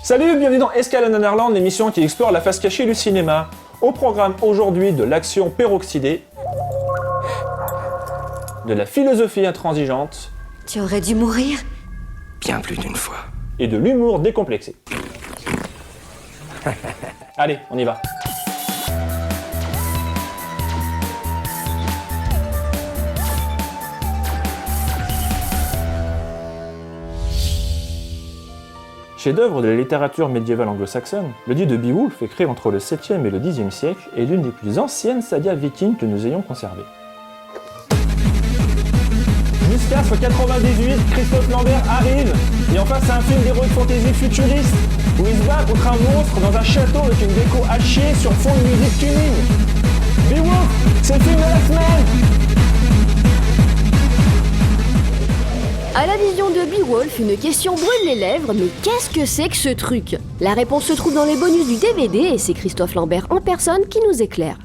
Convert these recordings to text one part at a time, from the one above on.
Salut, bienvenue dans Escale Nanarland, l'émission qui explore la face cachée du cinéma. Au programme aujourd'hui de l'action peroxydée, de la philosophie intransigeante. Tu aurais dû mourir. Bien plus d'une fois. Et de l'humour décomplexé. Allez, on y va. Chef-d'œuvre de la littérature médiévale anglo-saxonne, le dieu de Beowulf, écrit entre le 7e et le 10e siècle, est l'une des plus anciennes sagas vikings que nous ayons conservées. Jusqu'à ce 98, Christophe Lambert arrive, et enfin c'est un film d'heroic fantasy futuriste, où il se bat contre un monstre dans un château avec une déco hachée sur fond de musique tuning. Beowulf, c'est le film de la semaine! À la vision de Beowulf, une question brûle les lèvres, mais qu'est-ce que c'est que ce truc? La réponse se trouve dans les bonus du DVD et c'est Christophe Lambert en personne qui nous éclaire.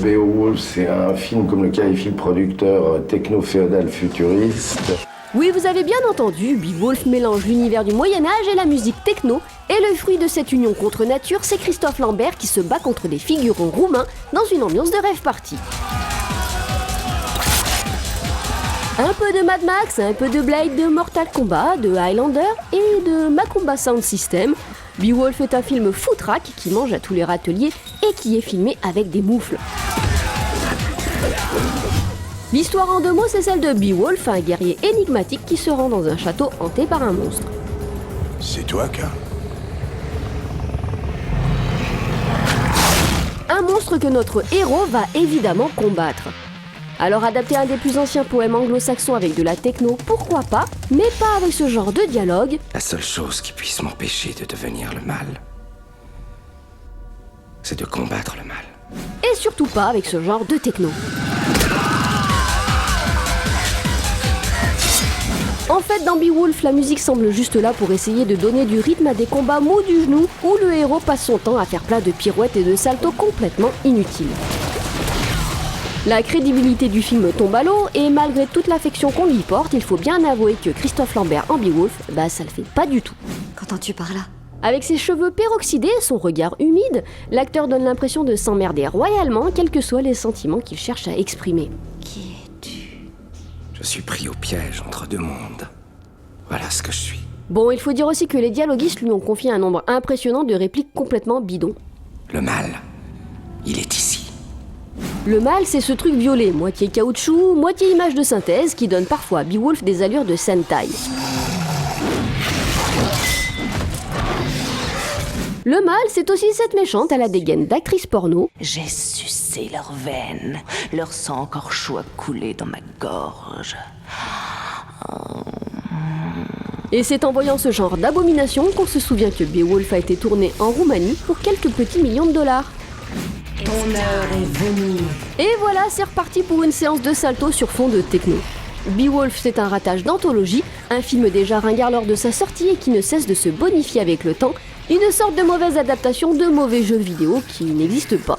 Beowulf, c'est un film comme le qualifie le producteur techno-féodal futuriste. Oui, vous avez bien entendu, Beowulf mélange l'univers du Moyen-Âge et la musique techno, et le fruit de cette union contre nature, c'est Christophe Lambert qui se bat contre des figurants roumains dans une ambiance de rêve party. Un peu de Mad Max, un peu de Blade, de Mortal Kombat, de Highlander et de Macumba Sound System. Beowulf est un film foutraque qui mange à tous les râteliers et qui est filmé avec des moufles. L'histoire en deux mots, c'est celle de Beowulf, un guerrier énigmatique qui se rend dans un château hanté par un monstre. C'est toi, Karl? Un monstre que notre héros va évidemment combattre. Alors adapter un des plus anciens poèmes anglo-saxons avec de la techno, pourquoi pas, mais pas avec ce genre de dialogue. La seule chose qui puisse m'empêcher de devenir le mal, c'est de combattre le mal. Et surtout pas avec ce genre de techno. En fait, dans Beowulf, la musique semble juste là pour essayer de donner du rythme à des combats mous du genou où le héros passe son temps à faire plein de pirouettes et de saltos complètement inutiles. La crédibilité du film tombe à l'eau et malgré toute l'affection qu'on lui porte, il faut bien avouer que Christophe Lambert en Beowulf, ça le fait pas du tout. Qu'entends-tu par là? Avec ses cheveux peroxydés et son regard humide, l'acteur donne l'impression de s'emmerder royalement, quels que soient les sentiments qu'il cherche à exprimer. Qui es-tu? Je suis pris au piège entre deux mondes. Voilà ce que je suis. Bon, il faut dire aussi que les dialoguistes lui ont confié un nombre impressionnant de répliques complètement bidons. Le mal, il est ici. Le mal, c'est ce truc violet, moitié caoutchouc, moitié image de synthèse, qui donne parfois à Beowulf des allures de Sentai. Le mal, c'est aussi cette méchante à la dégaine d'actrice porno. J'ai sucé leurs veines, leur sang encore chaud a coulé dans ma gorge. Et c'est en voyant ce genre d'abomination qu'on se souvient que Beowulf a été tourné en Roumanie pour quelques petits millions de dollars. Ton heure est venue. Et voilà, c'est reparti pour une séance de salto sur fond de techno. Beowulf, c'est un ratage d'anthologie, un film déjà ringard lors de sa sortie et qui ne cesse de se bonifier avec le temps, une sorte de mauvaise adaptation de mauvais jeux vidéo qui n'existe pas.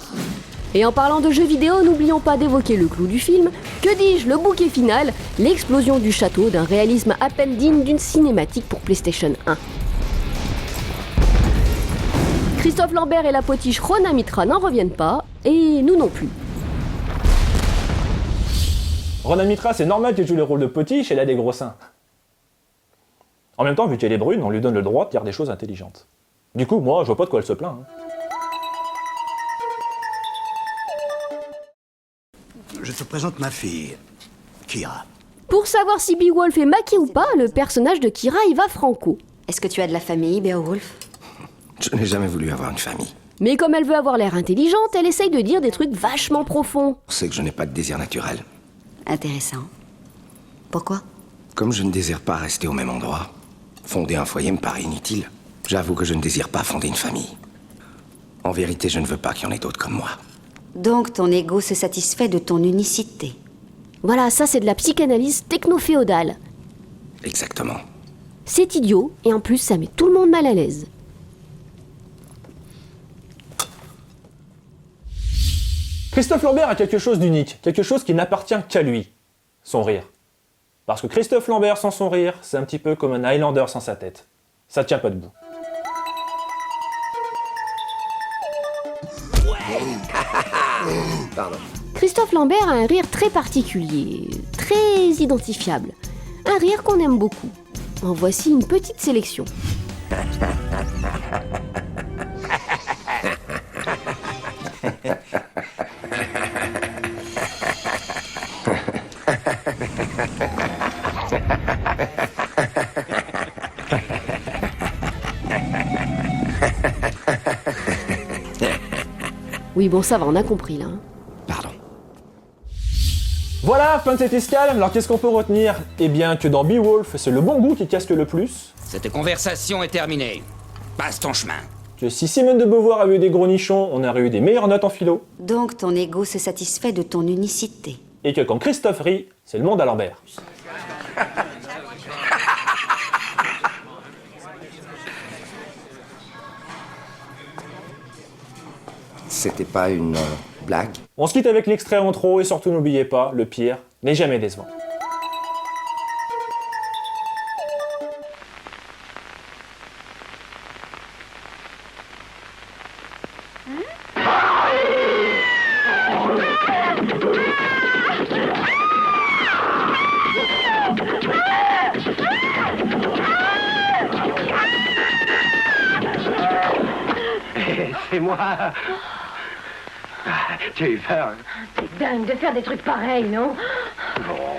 Et en parlant de jeux vidéo, n'oublions pas d'évoquer le clou du film, que dis-je, le bouquet final, l'explosion du château d'un réalisme à peine digne d'une cinématique pour PlayStation 1. Christophe Lambert et la potiche Rona Mitra n'en reviennent pas, et nous non plus. Rona Mitra, c'est normal qu'elle joue le rôle de potiche, elle a des gros seins. En même temps, vu qu'elle est brune, on lui donne le droit de dire des choses intelligentes. Du coup, moi, je vois pas de quoi elle se plaint. Je te présente ma fille, Kira. Pour savoir si Beowulf est maqué ou pas, le personnage de Kira y va franco. Est-ce que tu as de la famille, Beowulf? Je n'ai jamais voulu avoir une famille. Mais comme elle veut avoir l'air intelligente, elle essaye de dire des trucs vachement profonds. C'est que je n'ai pas de désir naturel. Intéressant. Pourquoi? Comme je ne désire pas rester au même endroit, fonder un foyer me paraît inutile. J'avoue que je ne désire pas fonder une famille. En vérité, je ne veux pas qu'il y en ait d'autres comme moi. Donc ton ego se satisfait de ton unicité. Voilà, ça c'est de la psychanalyse techno-féodale. Exactement. C'est idiot, et en plus ça met tout le monde mal à l'aise. Christophe Lambert a quelque chose d'unique, quelque chose qui n'appartient qu'à lui, son rire. Parce que Christophe Lambert sans son rire, c'est un petit peu comme un Highlander sans sa tête. Ça tient pas debout. Pardon. Christophe Lambert a un rire très particulier, très identifiable. Un rire qu'on aime beaucoup. En voici une petite sélection. Oui, bon, ça va, on a compris, là. Pardon. Voilà, fin de cette escale. Alors qu'est-ce qu'on peut retenir? Eh bien que dans Beowulf, c'est le bon goût qui casse le plus. Cette conversation est terminée. Passe ton chemin. Que si Simone de Beauvoir avait eu des gros nichons, on aurait eu des meilleures notes en philo. Donc ton ego se satisfait de ton unicité. Et que quand Christophe rit, c'est le monde à l'envers. C'était pas une blague? On se quitte avec l'extrait en trop et surtout n'oubliez pas, le pire n'est jamais décevant. C'est moi. Tu as eu peur? C'est dingue de faire des trucs pareils, non? Bon.